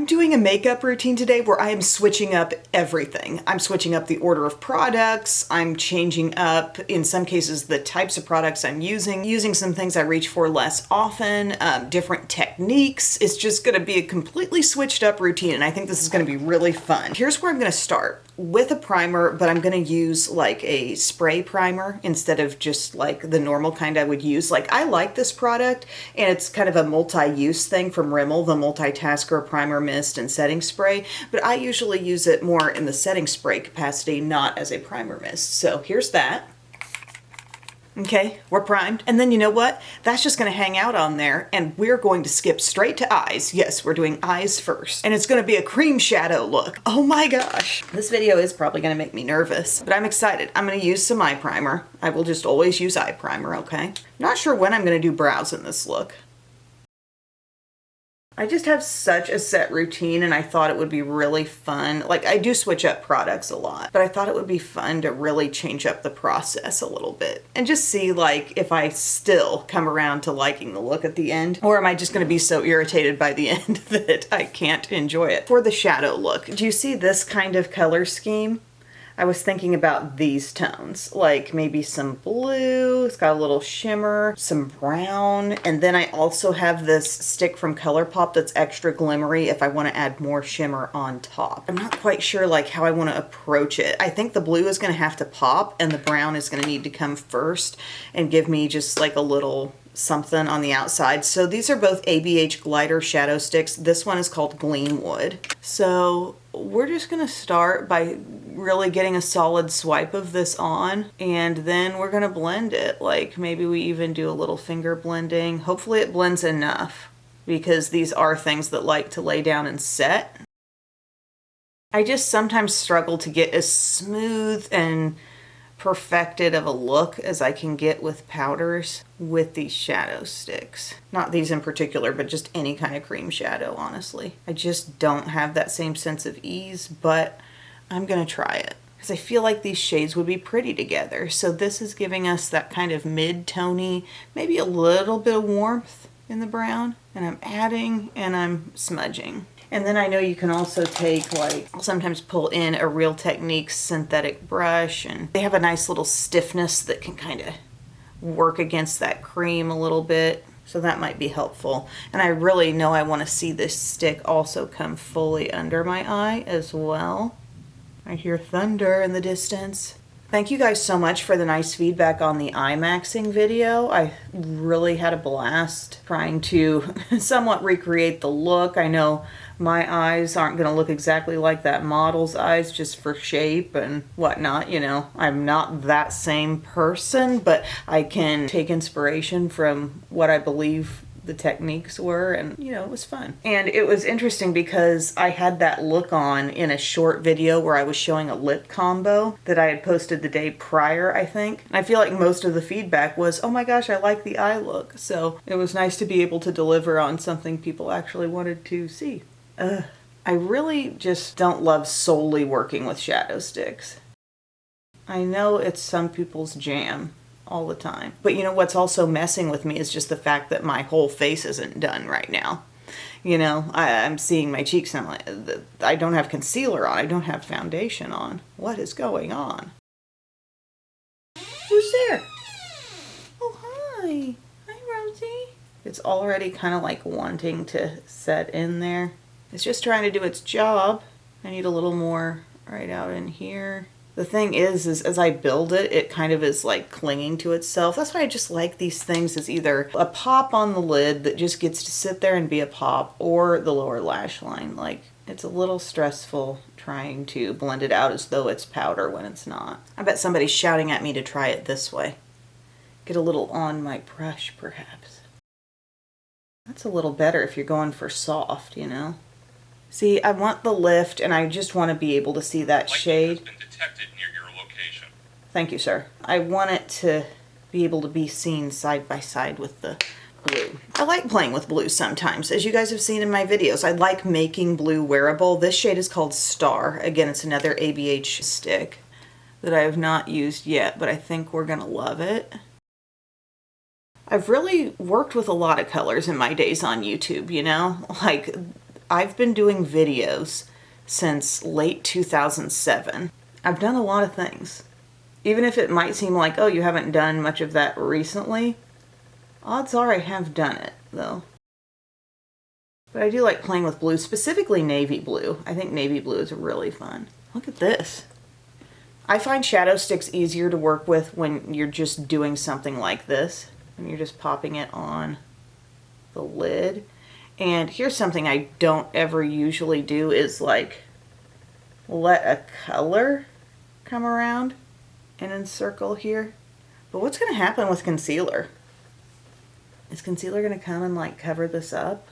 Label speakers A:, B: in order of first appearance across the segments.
A: doing a makeup routine today where I am switching up everything. I'm switching up the order of products. I'm changing up, in some cases, the types of products I'm using some things I reach for less often, different techniques. It's just gonna be a completely switched up routine, and I think this is gonna be really fun. Here's where I'm gonna start. With a primer, but I'm gonna use like a spray primer instead of just like the normal kind I would use. Like, I like this product, and it's kind of a multi-use thing from Rimmel, the Multitasker Primer Mist and Setting Spray, but I usually use it more in the setting spray capacity, not as a primer mist. So here's that. Okay, we're primed. And then you know what? That's just gonna hang out on there, and we're going to skip straight to eyes. Yes, we're doing eyes first. And it's gonna be a cream shadow look. Oh my gosh. This video is probably gonna make me nervous, but I'm excited. I'm gonna use some eye primer. I will just always use eye primer, okay? Not sure when I'm gonna do brows in this look. I just have such a set routine, and I thought it would be really fun. Like, I do switch up products a lot, but I thought it would be fun to really change up the process a little bit and just see like if I still come around to liking the look at the end, or am I just going to be so irritated by the end that I can't enjoy it. For the shadow look, do you see this kind of color scheme? I was thinking about these tones, like maybe some blue, it's got a little shimmer, some brown, and then I also have this stick from ColourPop that's extra glimmery if I want to add more shimmer on top. I'm not quite sure like how I want to approach it. I think the blue is going to have to pop, and the brown is going to need to come first and give me just like a little something on the outside. So these are both ABH glider shadow sticks. This one is called Gleamwood. So we're just gonna start by really getting a solid swipe of this on, and then we're gonna blend it. Like, maybe we even do a little finger blending. Hopefully it blends enough, because these are things that like to lay down and set. I just sometimes struggle to get as smooth and perfected of a look as I can get with powders with these shadow sticks. Not these in particular, but just any kind of cream shadow, honestly. I just don't have that same sense of ease, but I'm gonna try it because I feel like these shades would be pretty together. So this is giving us that kind of mid-tony, maybe a little bit of warmth in the brown, and I'm adding and I'm smudging. And then I know you can also take, like, I'll sometimes pull in a Real Techniques synthetic brush, and they have a nice little stiffness that can kind of work against that cream a little bit. So that might be helpful. And I really know I want to see this stick also come fully under my eye as well. I hear thunder in the distance. Thank you guys so much for the nice feedback on the eye maxing video. I really had a blast trying to somewhat recreate the look. I know my eyes aren't going to look exactly like that model's eyes, just for shape and whatnot. You know, I'm not that same person, but I can take inspiration from what I believe the techniques were, and you know, it was fun. And it was interesting because I had that look on in a short video where I was showing a lip combo that I had posted the day prior, I think. And I feel like most of the feedback was, oh my gosh, I like the eye look. So it was nice to be able to deliver on something people actually wanted to see. I really just don't love solely working with shadow sticks. I know it's some people's jam all the time. But you know what's also messing with me is just the fact that my whole face isn't done right now. You know, I'm seeing my cheeks and I'm like, I don't have concealer on, I don't have foundation on. What is going on? Who's there? Oh, hi. Hi, Rosie. It's already kind of like wanting to set in there. It's just trying to do its job. I need a little more right out in here. The thing is as I build it, it kind of is like clinging to itself. That's why I just like these things as either a pop on the lid that just gets to sit there and be a pop, or the lower lash line. Like, it's a little stressful trying to blend it out as though it's powder when it's not. I bet somebody's shouting at me to try it this way. Get a little on my brush, perhaps. That's a little better if you're going for soft, you know? See, I want the lift, and I just want to be able to see that shade.
B: Has been detected near your location.
A: Thank you, sir. I want it to be able to be seen side by side with the blue. I like playing with blue sometimes. As you guys have seen in my videos, I like making blue wearable. This shade is called Star. Again, it's another ABH stick that I have not used yet, but I think we're gonna love it. I've really worked with a lot of colors in my days on YouTube, you know? Like, I've been doing videos since late 2007. I've done a lot of things. Even if it might seem like, oh, you haven't done much of that recently, odds are I have done it, though. But I do like playing with blue, specifically navy blue. I think navy blue is really fun. Look at this. I find shadow sticks easier to work with when you're just doing something like this. When you're just popping it on the lid. And here's something I don't ever usually do is like let a color come around and encircle here. But what's going to happen with concealer? Is concealer going to come and like cover this up?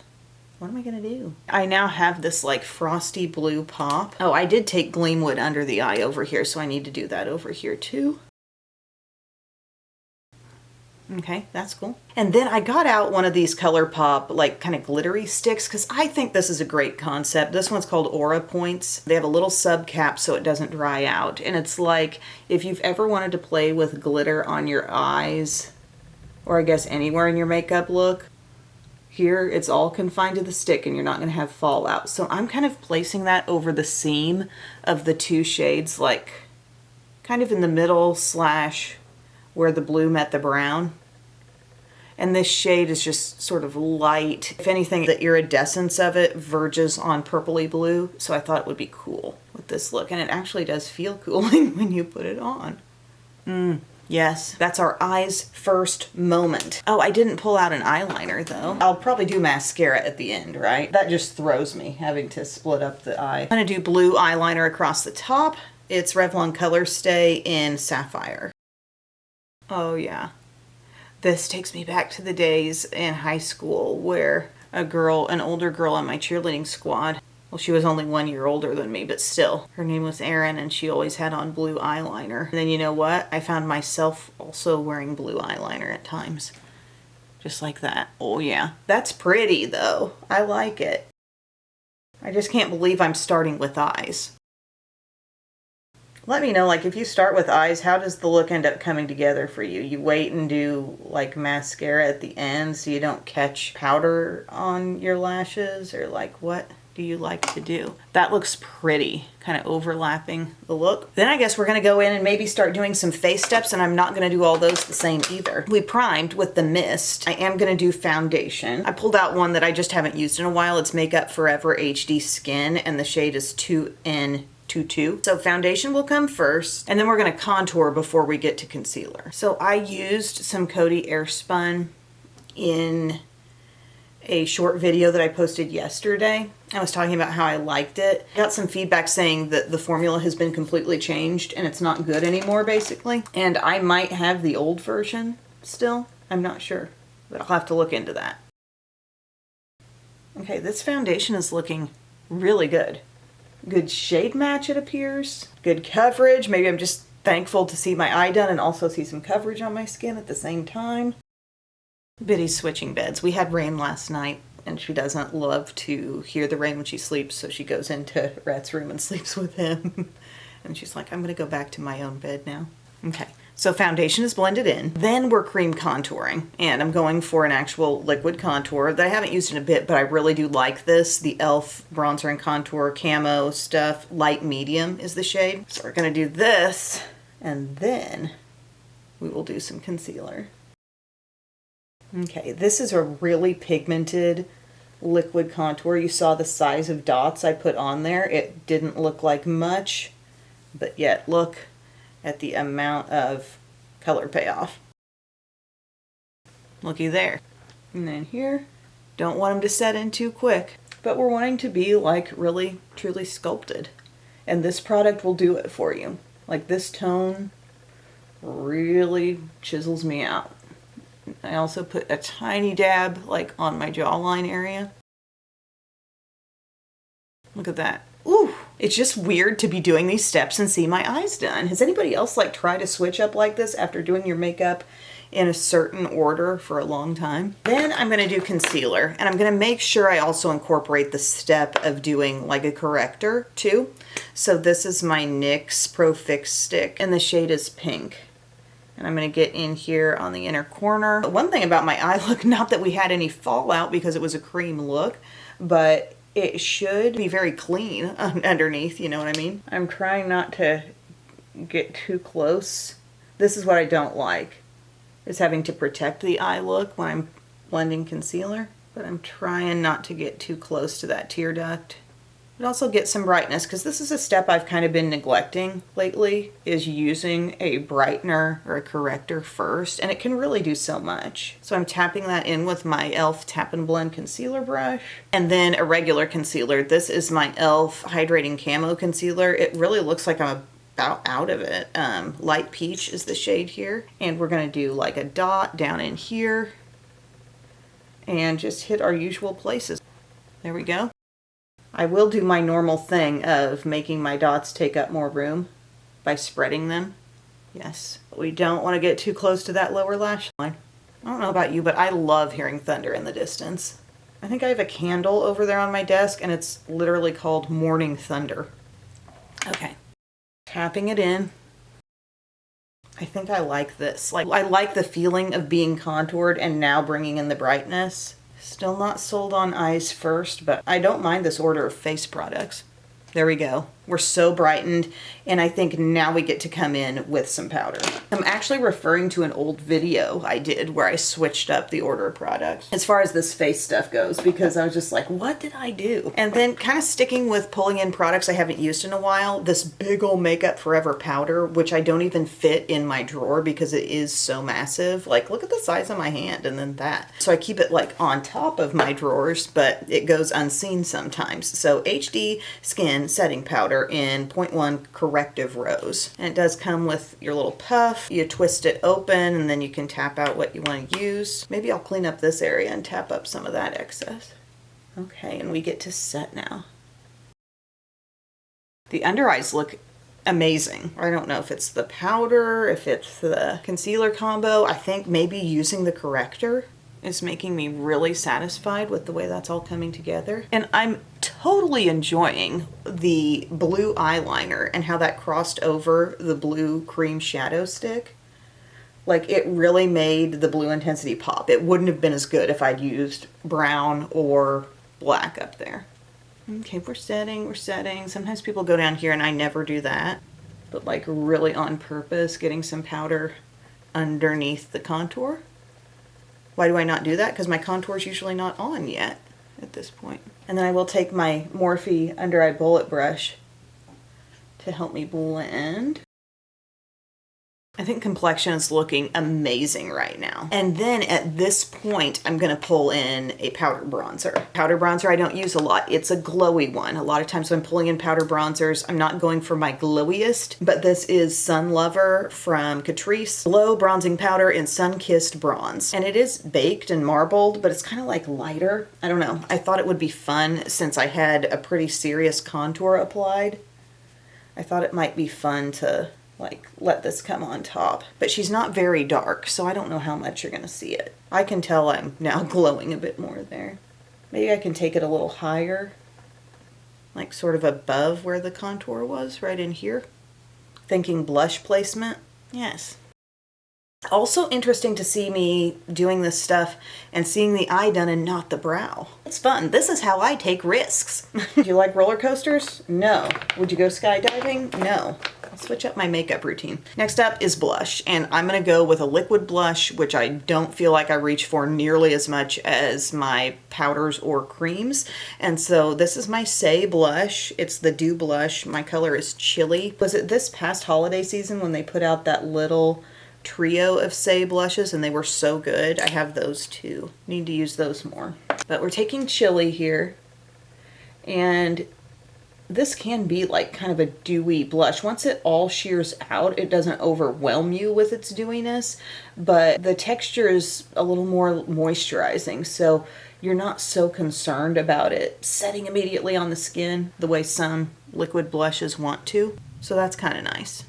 A: What am I going to do? I now have this like frosty blue pop. Oh, I did take Gleamwood under the eye over here, so I need to do that over here too. Okay, that's cool. And then I got out one of these ColourPop like kind of glittery sticks because I think this is a great concept. This one's called Aura Points. They have a little sub cap so it doesn't dry out. And it's like if you've ever wanted to play with glitter on your eyes, or I guess anywhere in your makeup look, here it's all confined to the stick and you're not going to have fallout. So I'm kind of placing that over the seam of the two shades, like kind of in the middle slash where the blue met the brown. And this shade is just sort of light. If anything, the iridescence of it verges on purpley blue, so I thought it would be cool with this look. And it actually does feel cooling when you put it on. Yes, that's our eyes first moment. Oh, I didn't pull out an eyeliner though. I'll probably do mascara at the end, right? That just throws me, having to split up the eye. I'm gonna do blue eyeliner across the top. It's Revlon Color Stay in Sapphire. Oh yeah. This takes me back to the days in high school where an older girl on my cheerleading squad, well, she was only 1 year older than me, but still, her name was Erin and she always had on blue eyeliner. And then you know what? I found myself also wearing blue eyeliner at times. Just like that. Oh yeah. That's pretty though. I like it. I just can't believe I'm starting with eyes. Let me know, like, if you start with eyes, how does the look end up coming together for you? You wait and do, like, mascara at the end so you don't catch powder on your lashes? Or, like, what do you like to do? That looks pretty, kind of overlapping the look. Then I guess we're going to go in and maybe start doing some face steps, and I'm not going to do all those the same either. We primed with the mist. I am going to do foundation. I pulled out one that I just haven't used in a while. It's Makeup Forever HD Skin, and the shade is 2N22. So foundation will come first, and then we're going to contour before we get to concealer. So I used some Coty Airspun in a short video that I posted yesterday. I was talking about how I liked it. I got some feedback saying that the formula has been completely changed and it's not good anymore, basically. And I might have the old version still. I'm not sure, but I'll have to look into that. Okay, this foundation is looking really good. Good shade match, it appears. Good coverage. Maybe I'm just thankful to see my eye done and also see some coverage on my skin at the same time. Biddy's switching beds. We had rain last night and she doesn't love to hear the rain when she sleeps, so she goes into Rhett's room and sleeps with him. And she's like, I'm gonna go back to my own bed now. Okay, so foundation is blended in. Then we're cream contouring, and I'm going for an actual liquid contour that I haven't used in a bit, but I really do like this. The e.l.f. bronzer and contour camo stuff, light medium is the shade. So we're gonna do this, and then we will do some concealer. Okay, this is a really pigmented liquid contour. You saw the size of dots I put on there. It didn't look like much, but yet look at the amount of color payoff. Looky there. And then here, don't want them to set in too quick, but we're wanting to be like really truly sculpted. And this product will do it for you. Like this tone really chisels me out. I also put a tiny dab like on my jawline area. Look at that. Ooh, it's just weird to be doing these steps and see my eyes done. Has anybody else like tried to switch up like this after doing your makeup in a certain order for a long time? Then I'm going to do concealer, and I'm going to make sure I also incorporate the step of doing like a corrector too. So this is my NYX Pro Fix stick, and the shade is pink. And I'm going to get in here on the inner corner. One thing about my eye look, not that we had any fallout because it was a cream look, but it should be very clean underneath, you know what I mean? I'm trying not to get too close. This is what I don't like, is having to protect the eye look when I'm blending concealer. But I'm trying not to get too close to that tear duct. But also get some brightness, because this is a step I've kind of been neglecting lately, is using a brightener or a corrector first, and it can really do so much. So I'm tapping that in with my e.l.f. Tap and Blend concealer brush, and then a regular concealer. This is my e.l.f. Hydrating Camo Concealer. It really looks like I'm about out of it. Light Peach is the shade here, and we're gonna do like a dot down in here, and just hit our usual places. There we go. I will do my normal thing of making my dots take up more room by spreading them. Yes, we don't want to get too close to that lower lash line. I don't know about you, but I love hearing thunder in the distance. I think I have a candle over there on my desk, and it's literally called Morning Thunder. Okay, tapping it in. I think I like this. Like, I like the feeling of being contoured and now bringing in the brightness. Still not sold on eyes first, but I don't mind this order of face products. There we go. We're so brightened, and I think now we get to come in with some powder. I'm actually referring to an old video I did where I switched up the order of products as far as this face stuff goes, because I was just like, what did I do? And then kind of sticking with pulling in products I haven't used in a while, this big old Makeup Forever powder, which I don't even fit in my drawer because it is so massive. Like, look at the size of my hand, and then that. So I keep it like on top of my drawers, but it goes unseen sometimes. So HD Skin Setting Powder in 0.1 corrective rose, and it does come with your little puff. You twist it open, and then you can tap out what you want to use. Maybe I'll clean up this area and tap up some of that excess. Okay, and we get to set now. The under eyes look amazing. I don't know if it's the powder, if it's the concealer combo. I think maybe using the corrector is making me really satisfied with the way that's all coming together. And I'm totally enjoying the blue eyeliner and how that crossed over the blue cream shadow stick. Like, it really made the blue intensity pop. It wouldn't have been as good if I'd used brown or black up there. Okay, we're setting. Sometimes people go down here and I never do that. But like really on purpose, getting some powder underneath the contour. Why do I not do that? Because my contour is usually not on yet at this point. And then I will take my Morphe Under Eye Bullet Brush to help me blend. I think Complexion is looking amazing right now. And then at this point, I'm gonna pull in a powder bronzer. Powder bronzer I don't use a lot. It's a glowy one. A lot of times when I'm pulling in powder bronzers, I'm not going for my glowiest, but this is Sun Lover from Catrice. Glow Bronzing Powder in Sun Kissed Bronze. And it is baked and marbled, but it's kind of like lighter. I don't know. I thought it would be fun since I had a pretty serious contour applied. I thought it might be fun to like let this come on top, but she's not very dark, so I don't know how much you're gonna see it. I can tell I'm now glowing a bit more there. Maybe I can take it a little higher, like sort of above where the contour was, right in here. Thinking blush placement. Yes. Also interesting to see me doing this stuff and seeing the eye done and not the brow. It's fun. This is how I take risks. Do you like roller coasters? No. Would you go skydiving? No. I'll switch up my makeup routine. Next up is blush, and I'm gonna go with a liquid blush, which I don't feel like I reach for nearly as much as my powders or creams. And so this is my Say blush. It's the Dew blush. My color is Chili. Was it this past holiday season when they put out that little trio of Say blushes, and they were so good? I have those too. Need to use those more. But we're taking Chili here, and this can be like kind of a dewy blush. Once it all shears out, it doesn't overwhelm you with its dewiness, but the texture is a little more moisturizing, so you're not so concerned about it setting immediately on the skin the way some liquid blushes want to. So that's kind of nice.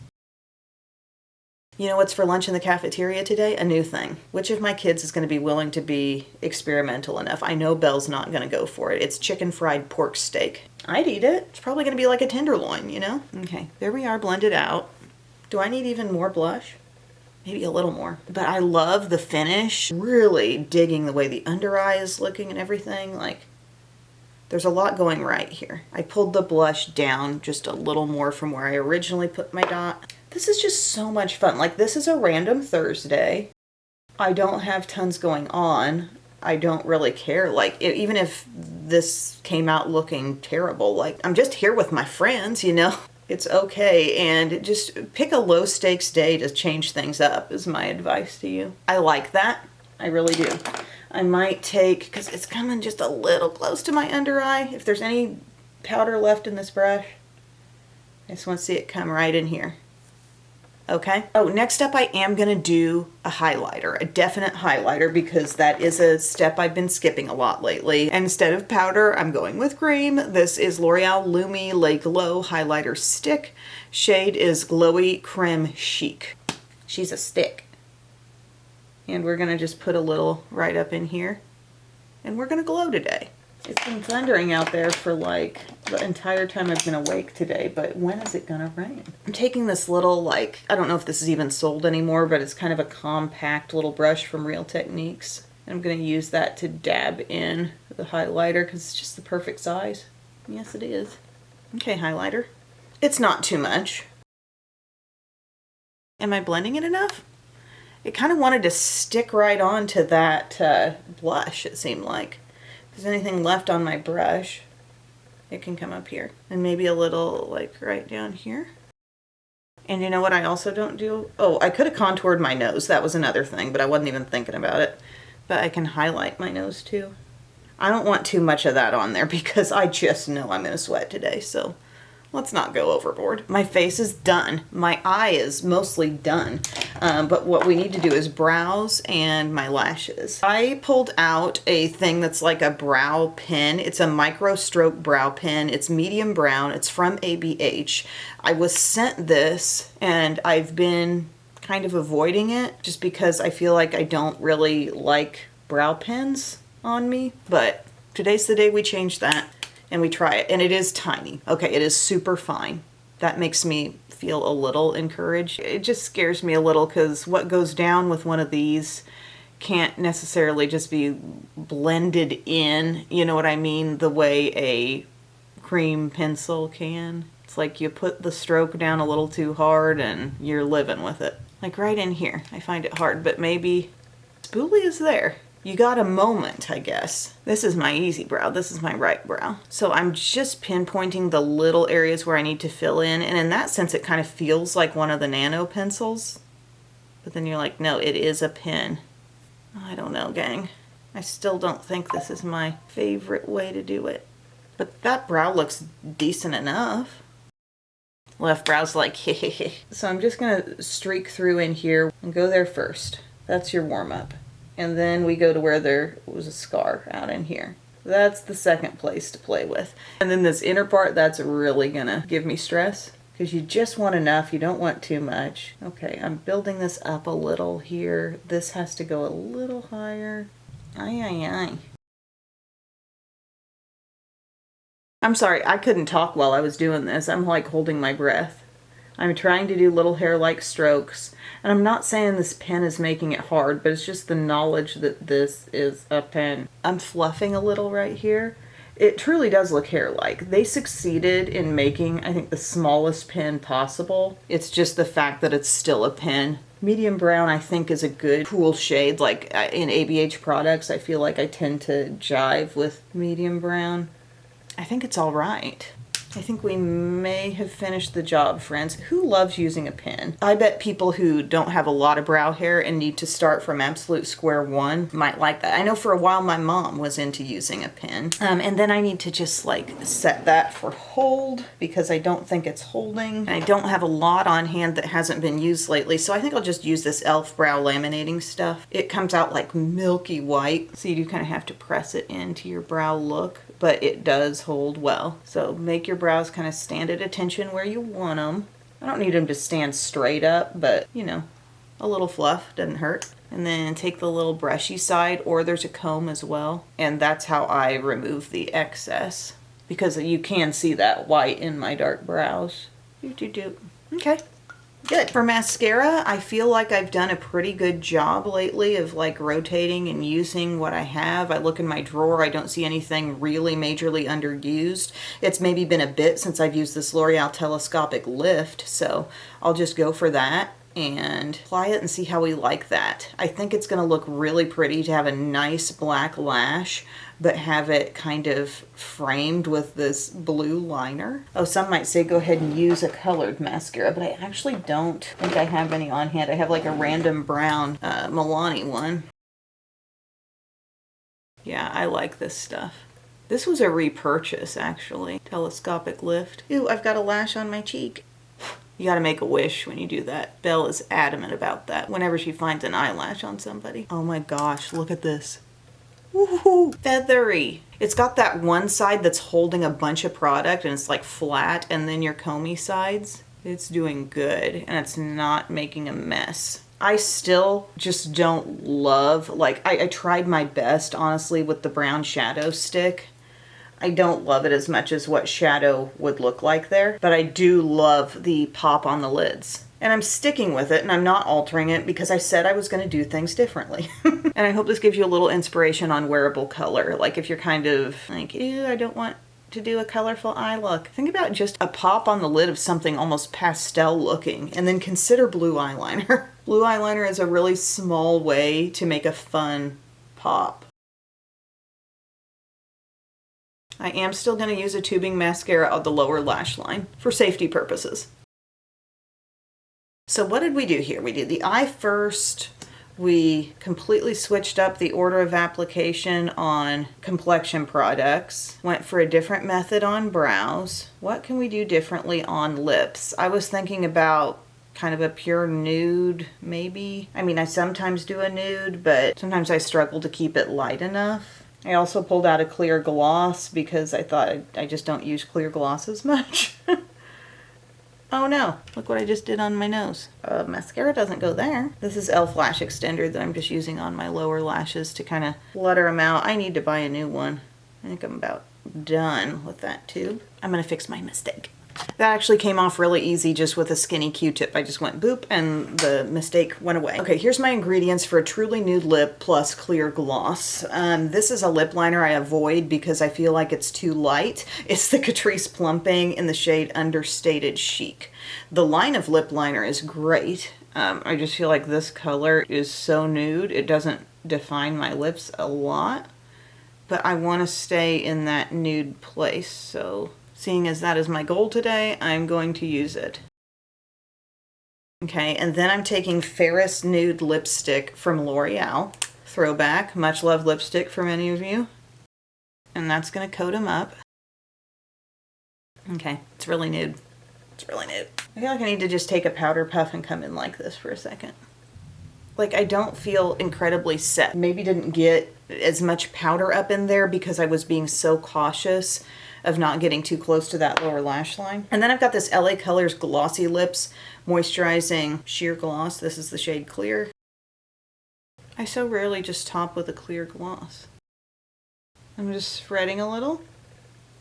A: You know what's for lunch in the cafeteria today? A new thing. Which of my kids is going to be willing to be experimental enough? I know Belle's not going to go for it. It's chicken fried pork steak. I'd eat it. It's probably going to be like a tenderloin, you know? Okay, there we are, blended out. Do I need even more blush? Maybe a little more. But I love the finish. Really digging the way the under eye is looking and everything. Like, There's a lot going right here. I pulled the blush down just a little more from where I originally put my dot. This is just so much fun. Like, this is a random Thursday. I don't have tons going on. I don't really care. Like, even if this came out looking terrible, like, I'm just here with my friends, you know? It's okay. And just pick a low stakes day to change things up is my advice to you. I like that. I really do. I might take, because it's coming just a little close to my under eye. If there's any powder left in this brush, I just want to see it come right in here. Okay. Oh, next up I am going to do a highlighter, a definite highlighter, because that is a step I've been skipping a lot lately. And instead of powder, I'm going with cream. This is L'Oreal Lumi Le Glow Highlighter Stick. Shade is Glowy Creme Chic. She's a stick. And we're going to just put a little right up in here. And we're going to glow today. It's been thundering out there for like the entire time I've been awake today, but when is it gonna rain? I'm taking this little, like, I don't know if this is even sold anymore, but it's kind of a compact little brush from Real Techniques. I'm gonna use that to dab in the highlighter because it's just the perfect size. Yes, it is. Okay, highlighter. It's not too much. Am I blending it enough? It kind of wanted to stick right on to that blush, it seemed like. If there's anything left on my brush, it can come up here. And maybe a little, like, right down here. And you know what I also don't do? Oh, I could have contoured my nose. That was another thing, but I wasn't even thinking about it. But I can highlight my nose too. I don't want too much of that on there because I just know I'm going to sweat today, so let's not go overboard. My face is done. My eye is mostly done. But what we need to do is brows and my lashes. I pulled out a thing that's like a brow pen. It's a micro stroke brow pen. It's medium brown. It's from ABH. I was sent this and I've been kind of avoiding it just because I feel like I don't really like brow pens on me. But today's the day we change that. And we try it, and it is tiny. Okay, it is super fine. That makes me feel a little encouraged. It just scares me a little because what goes down with one of these can't necessarily just be blended in, you know what I mean, the way a cream pencil can. It's like you put the stroke down a little too hard and you're living with it. Like right in here, I find it hard, but maybe spoolie is there. You got a moment, I guess. This is my easy brow. This is my right brow. So I'm just pinpointing the little areas where I need to fill in. And in that sense, it kind of feels like one of the nano pencils. But then you're like, no, it is a pen. I don't know, gang. I still don't think this is my favorite way to do it. But that brow looks decent enough. Left brow's like, hehehe. So I'm just gonna streak through in here and go there first. That's your warm up. And then we go to where there was a scar out in here. That's the second place to play with. And then this inner part, that's really gonna give me stress because you just want enough, you don't want too much. Okay, I'm building this up a little here. This has to go a little higher. Ay, ay, ay. I'm sorry, I couldn't talk while I was doing this. I'm like holding my breath. I'm trying to do little hair-like strokes. And I'm not saying this pen is making it hard, but it's just the knowledge that this is a pen. I'm fluffing a little right here. It truly does look hair-like. They succeeded in making, I think, the smallest pen possible. It's just the fact that it's still a pen. Medium brown, I think, is a good, cool shade. Like in ABH products, I feel like I tend to jive with medium brown. I think it's all right. I think we may have finished the job, friends. Who loves using a pen? I bet people who don't have a lot of brow hair and need to start from absolute square one might like that. I know for a while my mom was into using a pen. And then I need to just like set that for hold because I don't think it's holding. I don't have a lot on hand that hasn't been used lately, so I think I'll just use this e.l.f. brow laminating stuff. It comes out like milky white, so you do kind of have to press it into your brow look. But it does hold well. So make your brows kind of stand at attention where you want them. I don't need them to stand straight up, but you know, a little fluff doesn't hurt. And then take the little brushy side, or there's a comb as well. And that's how I remove the excess because you can see that white in my dark brows. Okay, Good. For mascara, I feel like I've done a pretty good job lately of like rotating and using what I have. I look in my drawer, I don't see anything really majorly underused. It's maybe been a bit since I've used this L'Oreal Telescopic Lift, so I'll just go for that and apply it and see how we like that. I think it's gonna look really pretty to have a nice black lash, but have it kind of framed with this blue liner. Oh, some might say go ahead and use a colored mascara, but I actually don't think I have any on hand. I have like a random brown Milani one. Yeah, I like this stuff. This was a repurchase, actually. Telescopic Lift. Ooh, I've got a lash on my cheek. You gotta make a wish when you do that. Belle is adamant about that whenever she finds an eyelash on somebody. Oh my gosh, look at this. Woohoo, feathery. It's got that one side that's holding a bunch of product and it's like flat, and then your comey sides. It's doing good and it's not making a mess. I still just don't love, like I tried my best honestly with the brown shadow stick. I don't love it as much as what shadow would look like there, but I do love the pop on the lids. And I'm sticking with it and I'm not altering it because I said I was going to do things differently. And I hope this gives you a little inspiration on wearable color. Like if you're kind of like, ew, I don't want to do a colorful eye look. Think about just a pop on the lid of something almost pastel looking, and then consider blue eyeliner. Blue eyeliner is a really small way to make a fun pop. I am still going to use a tubing mascara on the lower lash line for safety purposes. So what did we do here? We did the eye first. We completely switched up the order of application on Complexion products. Went for a different method on brows. What can we do differently on lips? I was thinking about kind of a pure nude, maybe. I mean, I sometimes do a nude, but sometimes I struggle to keep it light enough. I also pulled out a clear gloss because I thought I just don't use clear glosses much. Oh no, look what I just did on my nose. Mascara doesn't go there. This is e.l.f. Lash Extender that I'm just using on my lower lashes to kind of flutter them out. I need to buy a new one. I think I'm about done with that tube. I'm gonna fix my mistake. That actually came off really easy just with a skinny Q-tip. I just went boop and the mistake went away. Okay, here's my ingredients for a truly nude lip plus clear gloss. This is a lip liner I avoid because I feel like it's too light. It's the Catrice Plumping in the shade Understated Chic. The line of lip liner is great. I just feel like this color is so nude. It doesn't define my lips a lot, but I want to stay in that nude place, so seeing as that is my goal today, I'm going to use it. Okay, and then I'm taking Ferris Nude Lipstick from L'Oreal. Throwback, much loved lipstick for many of you. And that's gonna coat them up. Okay, it's really nude. It's really nude. I feel like I need to just take a powder puff and come in like this for a second. Like, I don't feel incredibly set. Maybe didn't get as much powder up in there because I was being so cautious of not getting too close to that lower lash line. And then I've got this LA Colors Glossy Lips Moisturizing Sheer Gloss. This is the shade Clear. I so rarely just top with a clear gloss. I'm just spreading a little.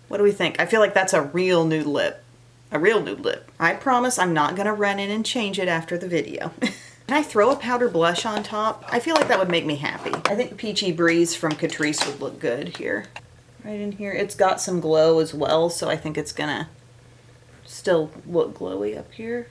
A: What do we think? I feel like that's a real nude lip. A real nude lip. I promise I'm not gonna run in and change it after the video. Can I throw a powder blush on top? I feel like that would make me happy. I think Peachy Breeze from Catrice would look good here. Right in here. It's got some glow as well, so I think it's gonna still look glowy up here.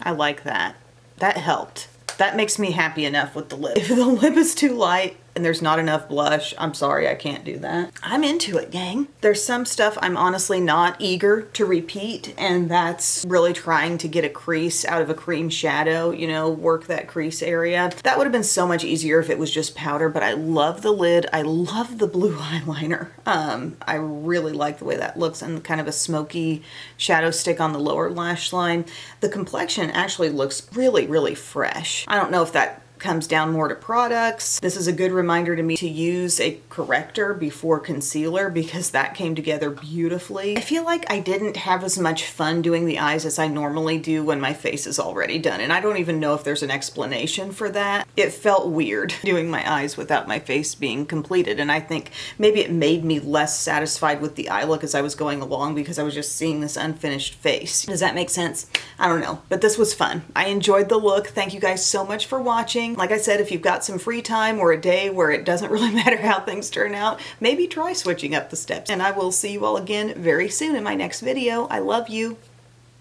A: I like that. That helped. That makes me happy enough with the lip. If the lip is too light and there's not enough blush, I'm sorry, I can't do that. I'm into it, gang. There's some stuff I'm honestly not eager to repeat, and that's really trying to get a crease out of a cream shadow, you know, work that crease area. That would have been so much easier if it was just powder, but I love the lid. I love the blue eyeliner. I really like the way that looks, and kind of a smoky shadow stick on the lower lash line. The complexion actually looks really, really fresh. I don't know if that comes down more to products. This is a good reminder to me to use a corrector before concealer because that came together beautifully. I feel like I didn't have as much fun doing the eyes as I normally do when my face is already done, and I don't even know if there's an explanation for that. It felt weird doing my eyes without my face being completed, and I think maybe it made me less satisfied with the eye look as I was going along because I was just seeing this unfinished face. Does that make sense? I don't know, but this was fun. I enjoyed the look. Thank you guys so much for watching. Like I said, if you've got some free time or a day where it doesn't really matter how things turn out, maybe try switching up the steps. And I will see you all again very soon in my next video. I love you.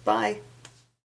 A: Bye.